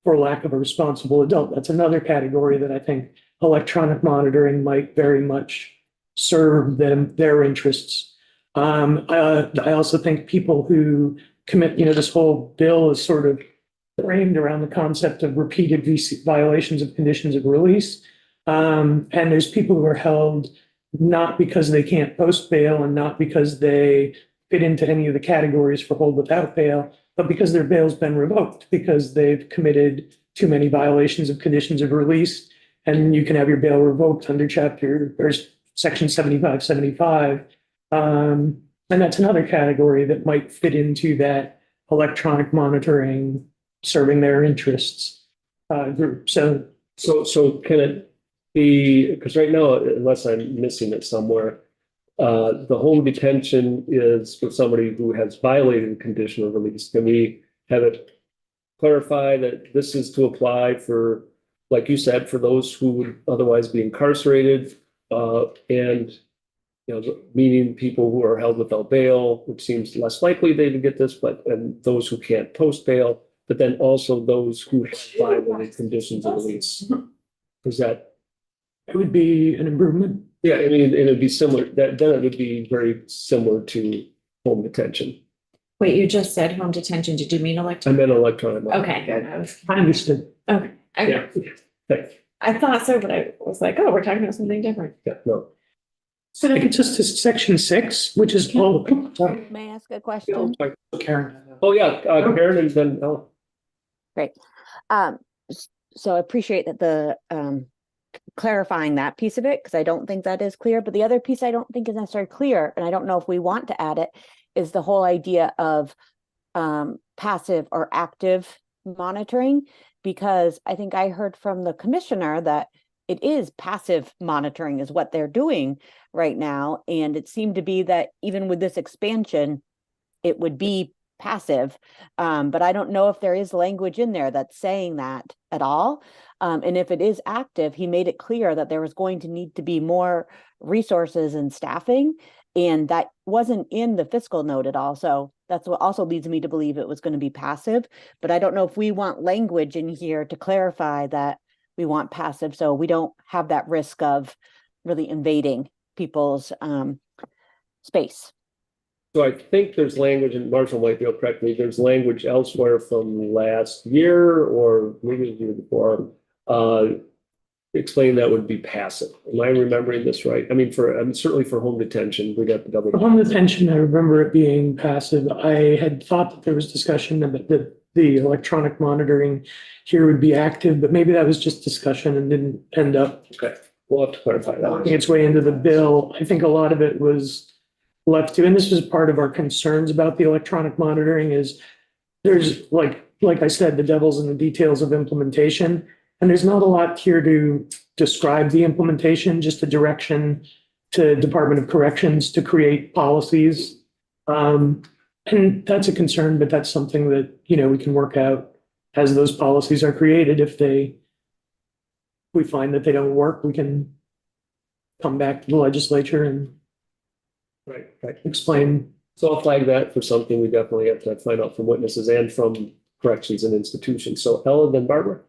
for lack of a responsible adult. That's another category that I think electronic monitoring might very much serve their interests. I also think people who this whole bill is sort of framed around the concept of repeated violations of conditions of release. And there's people who are held not because they can't post bail and not because they fit into any of the categories for hold without bail, but because their bail's been revoked, because they've committed too many violations of conditions of release. And you can have your bail revoked under section 7575. And that's another category that might fit into that electronic monitoring, serving their interests group. So can it be, because right now, unless I'm missing it somewhere, the home detention is for somebody who has violated the condition of release. Can we have it clarify that this is to apply for, like you said, for those who would otherwise be incarcerated, and meaning people who are held without bail, which seems less likely they would get this, and those who can't post bail, but then also those who have violated conditions of release. Is that? it would be an improvement. Yeah, I mean, it would be similar, then it would be very similar to home detention. Wait, you just said home detention. Did you mean I electronic? meant electronic. Okay, good. I understood. Okay. Yeah. Thanks. I thought so, but I was like, oh, we're talking about something different. Yeah, no. So that gets us to section 6, which is all. May I ask a question? Karen. Oh, yeah, Karen and then, oh, So I appreciate that the clarifying that piece of it, because I don't think that is clear, but the other piece I don't think is necessarily clear, and I don't know if we want to add it, is the whole idea of passive or active monitoring, because I think I heard from the commissioner that it is passive monitoring is what they're doing right now. And it seemed to be that even with this expansion, it would be passive. But I don't know if there is language in there that's saying that at all. And if it is active, he made it clear that there was going to need to be more resources and staffing. And that wasn't in the fiscal note at all. So that's what also leads me to believe it was going to be passive. But I don't know if we want language in here to clarify that we want passive, so we don't have that risk of really invading people's space. so I think there's language, and Marshall might be able to correct me, there's language elsewhere from last year or maybe the year before, explain that would be passive. Am I remembering this right? I mean, certainly for home detention, we got the For government. home detention, I remember it being passive. I had thought that there was discussion that the electronic monitoring here would be active, but maybe that was just discussion and didn't end up Okay, we'll have to clarify working that. its way into the bill. I think a lot of it was left to, and this was part of our concerns about the electronic monitoring, is there's like I said, the devil's in the details of implementation. And there's not a lot here to describe the implementation, just a direction to Department of Corrections to create policies. And that's a concern, but that's something that, we can work out as those policies are created. If we find that they don't work, we can come back to the legislature and Right. explain. So I'll flag that for something we definitely have to find out from witnesses and from corrections and institutions. So Ella, then Barbara?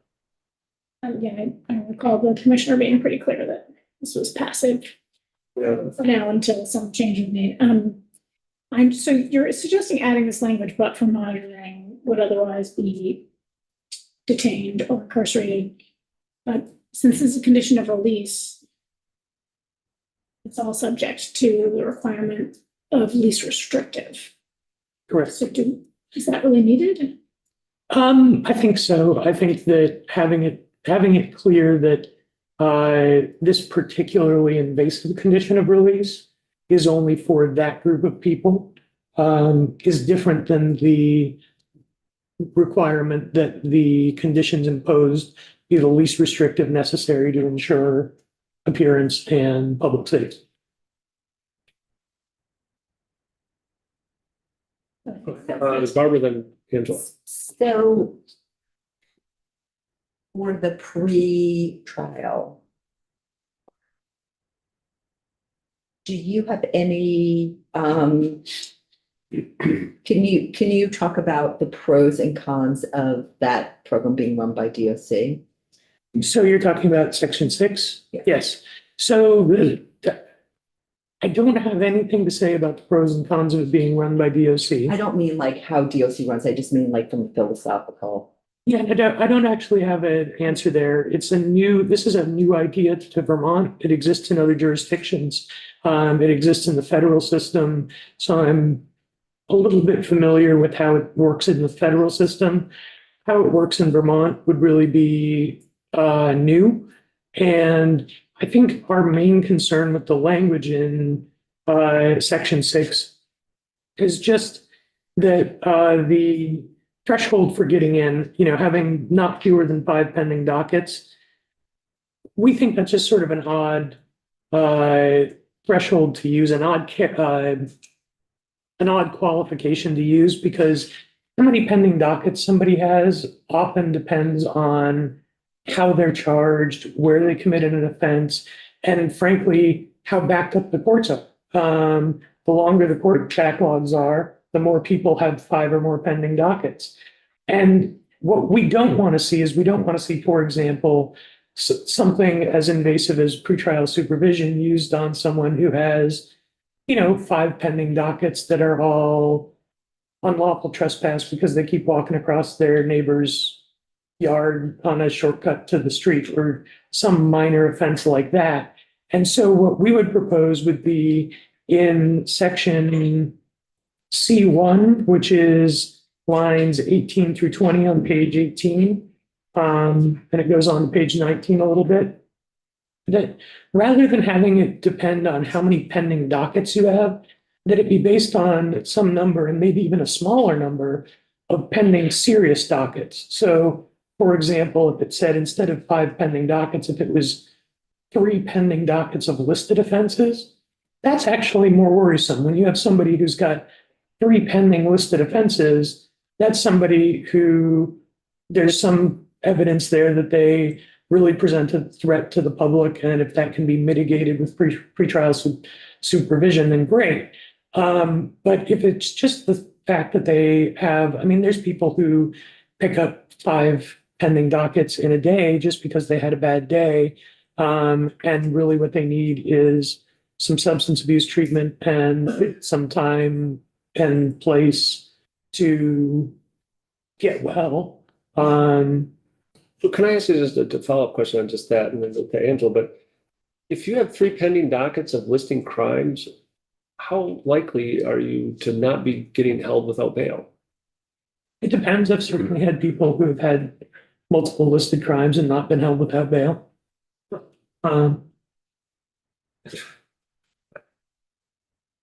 Yeah, I recall the commissioner being pretty clear that this was passive Yeah. for now until some change is made. So you're suggesting adding this language, but for monitoring would otherwise be detained or incarcerated. But since this is a condition of release, it's all subject to the requirement of least restrictive. Correct. So is that really needed? I think so. I think that having it clear that this particularly invasive condition of release is only for that group of people is different than the requirement that the conditions imposed be the least restrictive necessary to ensure appearance and public safety. Is Barbara then Angela? So for the pre-trial, do you have any, can you talk about the pros and cons of that program being run by DOC? So you're talking about section 6? Yeah. Yes. So I don't have anything to say about the pros and cons of it being run by I DOC. don't mean like how DOC runs, I just mean like from a philosophical. Yeah, I don't actually have an answer there. This is a new idea to Vermont. It exists in other jurisdictions. It exists in the federal system. So I'm a little bit familiar with how it works in the federal system. How it works in Vermont would really be new. And I think our main concern with the language in section 6 is just that the threshold for getting in, having not fewer than 5 pending dockets, we think that's just sort of an odd threshold to use, an odd qualification to use, because how many pending dockets somebody has often depends on how they're charged, where they committed an offense, and frankly, how backed up the courts are. The longer the court backlogs are, the more people have 5 or more pending dockets. And what we don't want to see is, for example, something as invasive as pretrial supervision used on someone who has, 5 pending dockets that are all unlawful trespass because they keep walking across their neighbor's yard on a shortcut to the street, or some minor offense like that. And so what we would propose would be in section C1, which is lines 18 through 20 on page 18, and it goes on to page 19 a little bit, that rather than having it depend on how many pending dockets you have, that it be based on some number, and maybe even a smaller number, of pending serious dockets. So, for example, if it said instead of 5 pending dockets, if it was 3 pending dockets of listed offenses, that's actually more worrisome. When you have somebody who's got 3 pending listed offenses, that's somebody who there's some evidence there that they really present a threat to the public. And if that can be mitigated with pretrial supervision, then great. But if it's just the fact that they have, there's people who pick up 5 pending dockets in a day just because they had a bad day. And really what they need is some substance abuse treatment and some time and place to get well. So can I ask you just a follow-up question on just that, and then to Angela, but if you have 3 pending dockets of listing crimes, how likely are you to not be getting held without bail? It depends. I've certainly had people who have had multiple listed crimes and not been held without bail. And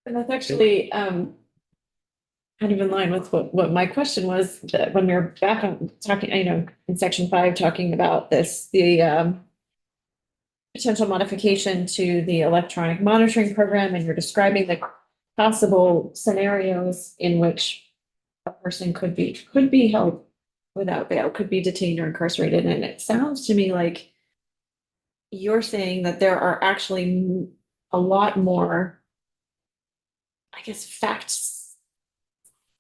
that's actually kind of in line with what my question was, that when we were back on talking, in section 5, talking about this, the potential modification to the electronic monitoring program, and you're describing the possible scenarios in which a person could be held without bail, could be detained or incarcerated. And it sounds to me like you're saying that there are actually a lot more, I guess, facts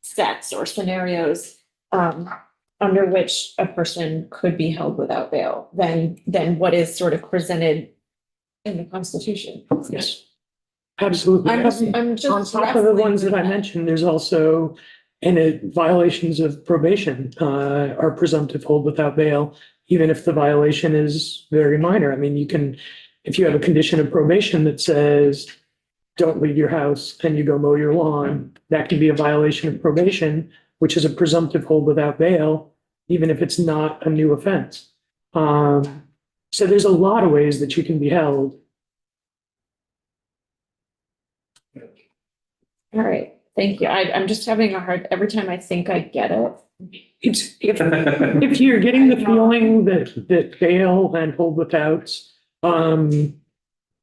sets or scenarios under which a person could be held without bail than what is sort of presented in the Constitution. Yes, absolutely. I'm just on top of the ones that I wrestling with mentioned, there's also violations of probation are presumptive hold without bail, even if the violation is very minor. If you have a condition of probation that says don't leave your house and you go mow your lawn, that can be a violation of probation, which is a presumptive hold without bail, even if it's not a new offense. So there's a lot of ways that you can be held. All right, thank you. I'm just having a hard, every time I think I get it. If you're getting the feeling that bail and hold witouts,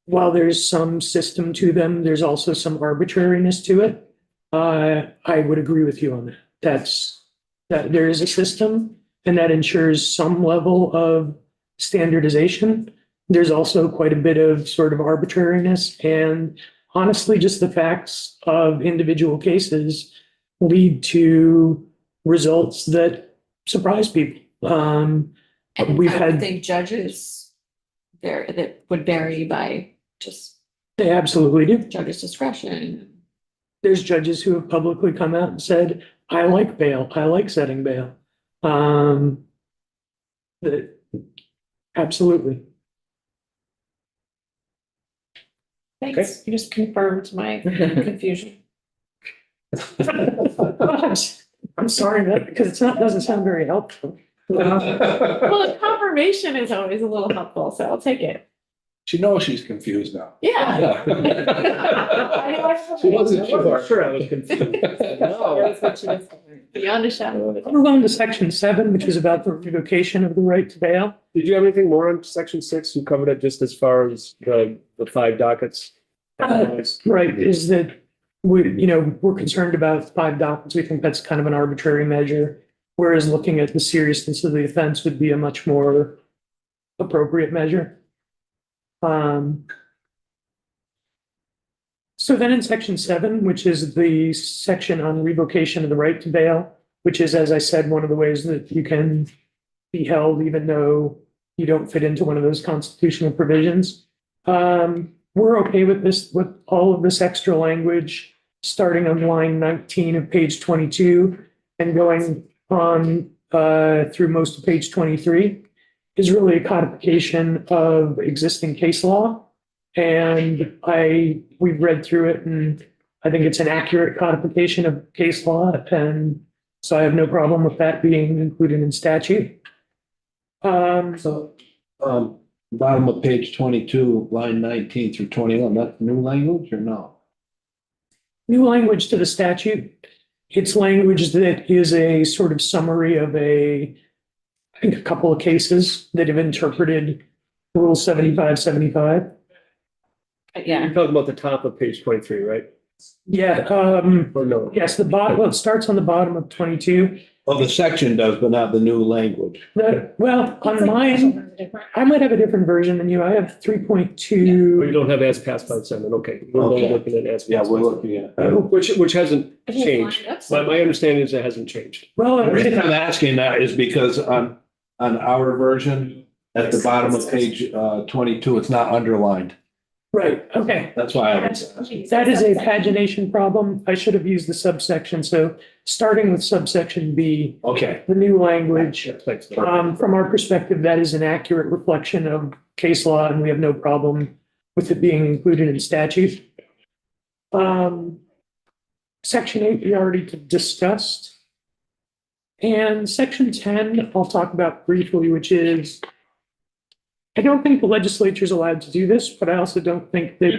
while there's some system to them, there's also some arbitrariness to it. I would agree with you on that. That there is a system, and that ensures some level of standardization. There's also quite a bit of sort of arbitrariness, and honestly, just the facts of individual cases lead to results that surprise people. And We've I would had think judges that would vary by just They absolutely do. judge's discretion. There's judges who have publicly come out and said, I like bail, I like setting bail. That, absolutely. Thanks, you just confirmed my confusion. I'm sorry that, because doesn't sound very helpful. Well, the confirmation is always a little helpful, so I'll take it. She knows she's confused now. Yeah. She wasn't sure. Sure, I was confused. No. Beyond a shadow of a doubt. Move on to section 7, which is about the revocation of the right to bail. Did you have anything more on section 6? You covered it just as far as the 5 dockets. Right, is that we're concerned about 5 dockets. We think that's kind of an arbitrary measure. Whereas looking at the seriousness of the offense would be a much more appropriate measure. So then in section 7, which is the section on revocation of the right to bail, which is, as I said, one of the ways that you can be held even though you don't fit into one of those constitutional provisions. We're okay with this, with all of this extra language, starting on line 19 of page 22 and going on through most of page 23 is really a codification of existing case law. And we've read through it and I think it's an accurate codification of case law. And so I have no problem with that being included in statute. So, bottom of page 22, line 19 through 21, that's new language or no? New language to the statute. It's language that is a sort of summary of I think a couple of cases that have interpreted Rule 7575. Yeah. You're talking about the top of page 23, right? Yeah, Or no? yes, well, it starts on the bottom of 22. Well, the section does, but not the new language. Well, It's on like mine, different. I might have a different version than you. I have Oh, you 3.2. don't have as passed by 7, okay. We're only Okay. looking at as Yeah, passed we're by looking at. which hasn't I think it's changed. lined up, so- My understanding is it hasn't changed. Well, The reason I'm asking that is because on our version, at the bottom of page 22, it's not underlined. right, okay. That's why I was asking. That is a pagination problem. I should have used the subsection. So starting with subsection B, Okay. the new language. Thanks. From our perspective, that is an accurate reflection of case law, and we have no problem with it being included in statute. Section 8, we already discussed. And section 10, I'll talk about briefly, which is, I don't think the legislature is allowed to do this, but I also don't think that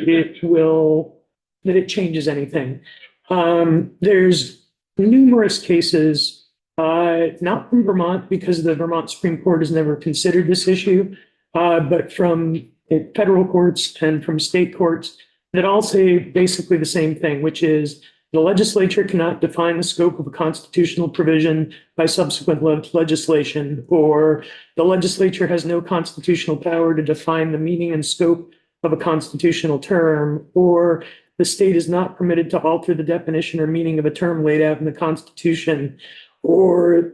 it changes anything. There's numerous cases, not from Vermont because the Vermont Supreme Court has never considered this issue, but from federal courts and from state courts that all say basically the same thing, which is the legislature cannot define the scope of a constitutional provision by subsequent legislation, or the legislature has no constitutional power to define the meaning and scope of a constitutional term, or the state is not permitted to alter the definition or meaning of a term laid out in the Constitution, or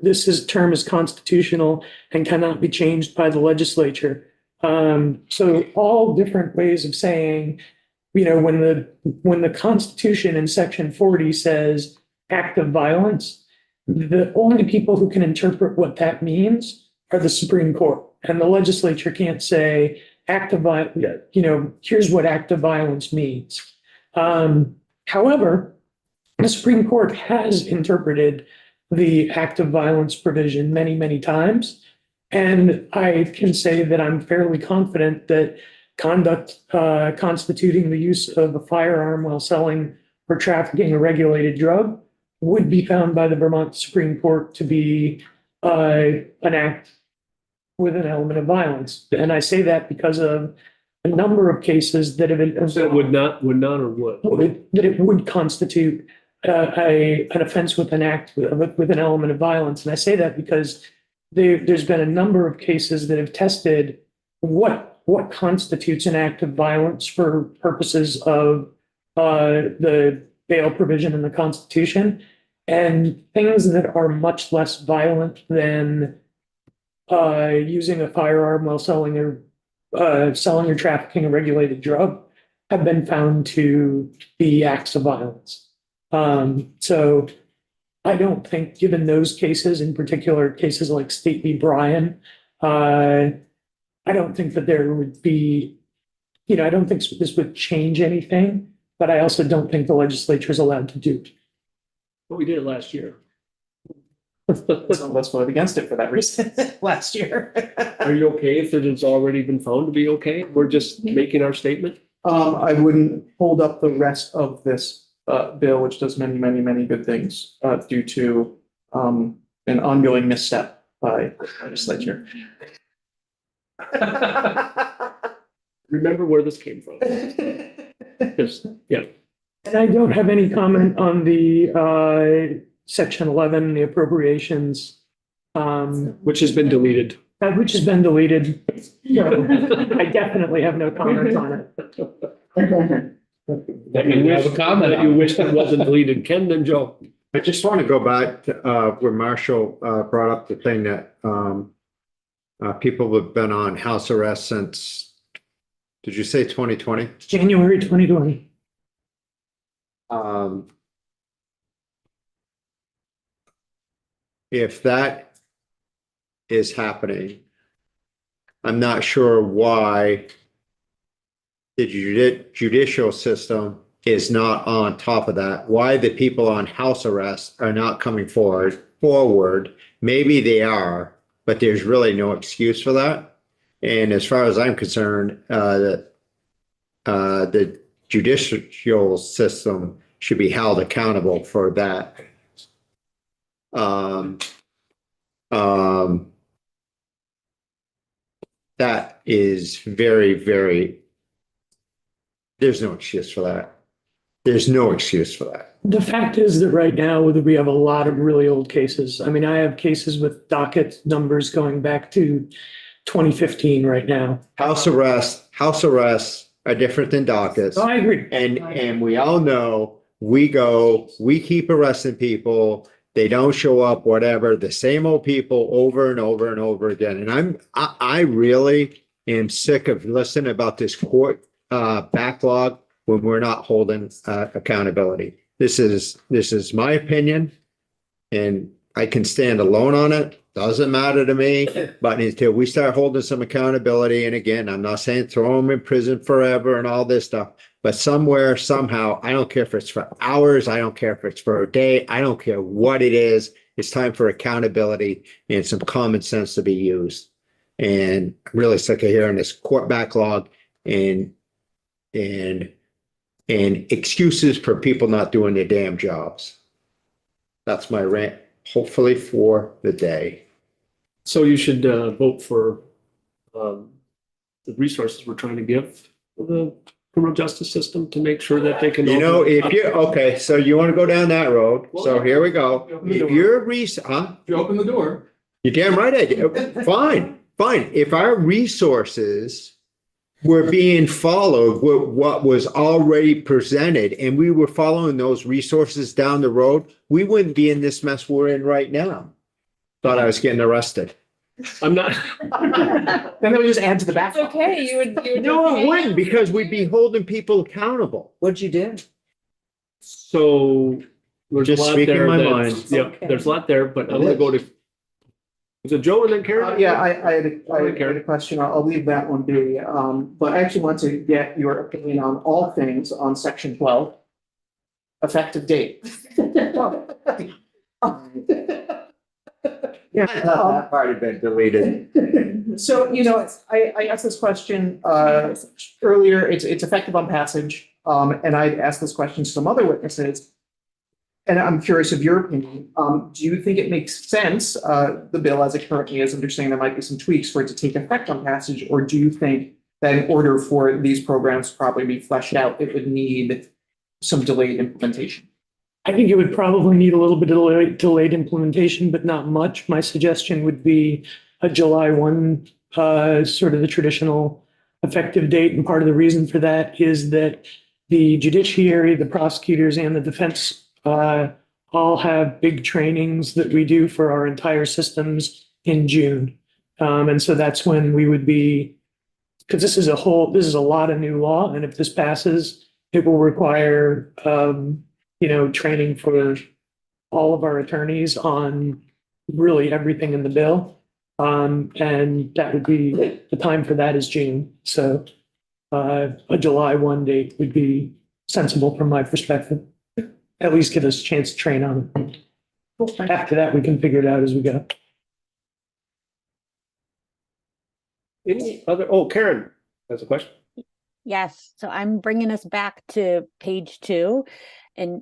term is constitutional and cannot be changed by the legislature. So all different ways of saying, when the Constitution in section 40 says act of violence, the only people who can interpret what that means are the Supreme Court. And the legislature can't say act of violence, here's what act of violence means. However, the Supreme Court has interpreted the act of violence provision many, many times. And I can say that I'm fairly confident that conduct constituting the use of a firearm while selling or trafficking a regulated drug would be found by the Vermont Supreme Court to be an act with an element of violence. And I say that because of a number of cases that have been. So it would not or would? That it would constitute an offense with an act with an element of violence. And I say that because there's been a number of cases that have tested what constitutes an act of violence for purposes of the bail provision in the Constitution, and things that are much less violent than using a firearm while selling or trafficking a regulated drug have been found to be acts of violence. So I don't think, given those cases, in particular cases like State v. Bryan, I don't think that there would be, I don't think this would change anything, but I also don't think the legislature is allowed to do it. But we did it last year. So let's vote against it for that reason last year. Are you okay if it has already been found to be okay? We're just making our statement? I wouldn't hold up the rest of this bill, which does many, many, many good things due to an ongoing misstep by the legislature. Remember where this came from. 'Cause, yeah, And I don't have any comment on the section 11, the appropriations, which has been deleted. which has been deleted. I definitely have no comments on it. That you have a comment that you on. wish it wasn't deleted. Ken, then Joe. I just want to go back to where Marshall brought up the thing that people have been on house arrest since, did you say 2020? January 2020. If that is happening, I'm not sure why the judicial system is not on top of that. Why the people on house arrest are not coming forward. Maybe they are, but there's really no excuse for that. And as far as I'm concerned, the judicial system should be held accountable for that. That is very, very, there's no excuse for that. There's no excuse for that. The fact is that right now we have a lot of really old cases. I mean, I have cases with docket numbers going back to 2015 right now. House arrests are different than dockets. So I agree. And we all know, we keep arresting people. They don't show up, whatever, the same old people over and over and over again. And I really am sick of listening about this court backlog when we're not holding accountability. This is my opinion, and I can stand alone on it. Doesn't matter to me, but until we start holding some accountability, and again, I'm not saying throw them in prison forever and all this stuff, but somewhere, somehow, I don't care if it's for hours, I don't care if it's for a day, I don't care what it is. It's time for accountability and some common sense to be used. And I'm really sick of hearing this court backlog and excuses for people not doing their damn jobs. That's my rant, hopefully for the day. So you should vote for the resources we're trying to give the criminal justice system to make sure that they can. If you're, okay, so you want to go down that road. So here we go. If you're You open the door. you're damn right I do. Fine. If our resources were being followed with what was already presented and we were following those resources down the road, we wouldn't be in this mess we're in right now. Thought I was getting arrested. I'm not. Then they would just add to the back. It's okay, you would. No, it wouldn't, because we'd be holding people accountable. What'd you do? So there's a Just lot speaking there. my that's- mind. Yep, there's a lot there, but I'm gonna go to. Is it Joe and then Karen? Yeah, I had a question. I'll leave that one be. But I actually want to get your opinion on all things on section 12. Effective date. Yeah, that part had been deleted. So, I asked this question earlier. It's effective on passage. And I asked this question to some other witnesses. And I'm curious of your opinion. Do you think it makes sense, the bill as it currently is, understanding there might be some tweaks for it to take effect on passage? Or do you think that in order for these programs to properly be fleshed out, it would need some delayed implementation? I think it would probably need a little bit of delayed implementation, but not much. My suggestion would be a July 1, sort of the traditional effective date. And part of the reason for that is that the judiciary, the prosecutors, and the defense all have big trainings that we do for our entire systems in June. And so that's when we would be because this is a lot of new law, and if this passes, it will require, training for all of our attorneys on really everything in the bill. And that would be, the time for that is June. So a July 1 date would be sensible from my perspective. At least give us a chance to train on it. After that, we can figure it out as we go. Any other, oh, Karen has a question. Yes, so I'm bringing us back to page 2 and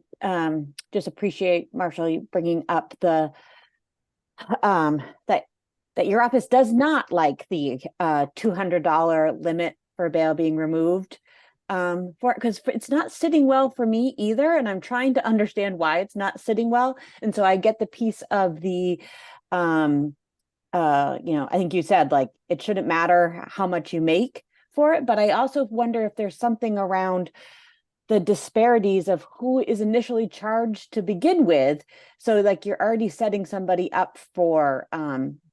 just appreciate Marshall you bringing up the that your office does not like the $200 limit for bail being removed because it's not sitting well for me either, and I'm trying to understand why it's not sitting well. And so I get the piece of the I think you said like it shouldn't matter how much you make for it, but I also wonder if there's something around the disparities of who is initially charged to begin with. So like you're already setting somebody up for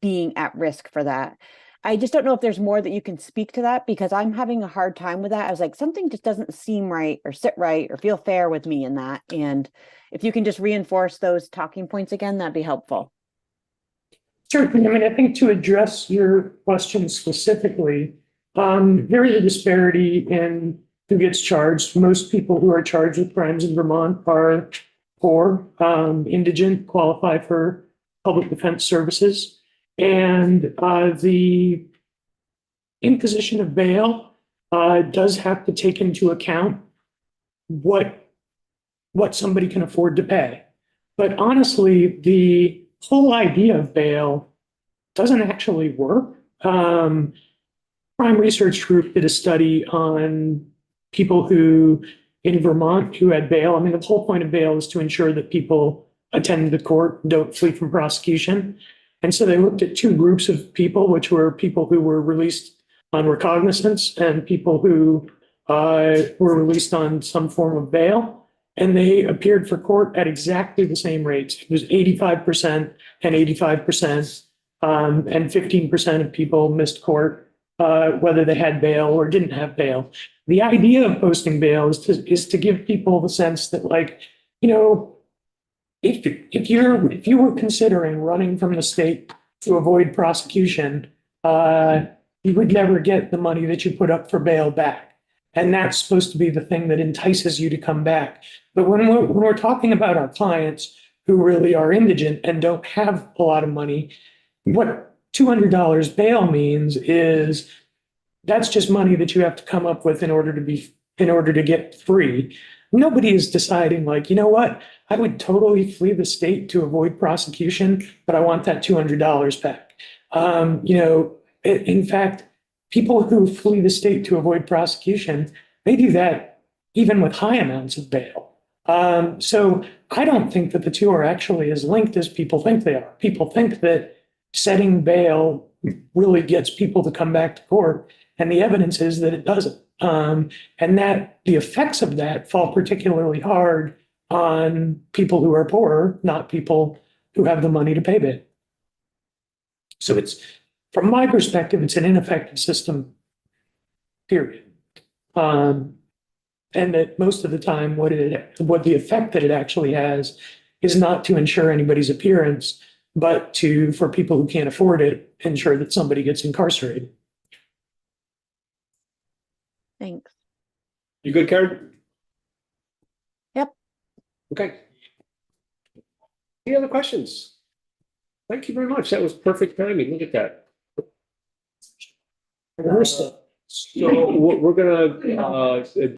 being at risk for that. I just don't know if there's more that you can speak to that, because I'm having a hard time with that. I was like, something just doesn't seem right or sit right or feel fair with me in that. And if you can just reinforce those talking points again, that'd be helpful. Certainly. I mean, I think to address your question specifically, there is a disparity in who gets charged. Most people who are charged with crimes in Vermont are poor, indigent, qualify for public defense services. And the imposition of bail does have to take into account what somebody can afford to pay. But honestly, the whole idea of bail doesn't actually work. Crime Research Group did a study on people who in Vermont who had bail. I mean, the whole point of bail is to ensure that people attend the court, don't flee from prosecution. And so they looked at 2 groups of people, which were people who were released on recognizance and people who were released on some form of bail. And they appeared for court at exactly the same rates. It was 85% and 85%, and 15% of people missed court, whether they had bail or didn't have bail. The idea of posting bail is to give people the sense that, like, if you were considering running from the state to avoid prosecution, you would never get the money that you put up for bail back. And that's supposed to be the thing that entices you to come back. But when we're talking about our clients who really are indigent and don't have a lot of money, what $200 bail means is that's just money that you have to come up with in order to get free. Nobody is deciding, like, you know what, I would totally flee the state to avoid prosecution, but I want that $200 back. In fact, people who flee the state to avoid prosecution, they do that even with high amounts of bail. So I don't think that the two are actually as linked as people think they are. People think that setting bail really gets people to come back to court, and the evidence is that it doesn't. And that the effects of that fall particularly hard on people who are poorer, not people who have the money to pay bail. So from my perspective, it's an ineffective system, period. And that most of the time, what the effect that it actually has is not to ensure anybody's appearance, but for people who can't afford it, ensure that somebody gets incarcerated. Thanks. You good, Karen? Yep. Okay. Any other questions? Thank you very much. That was perfect timing. Look at that. So we're gonna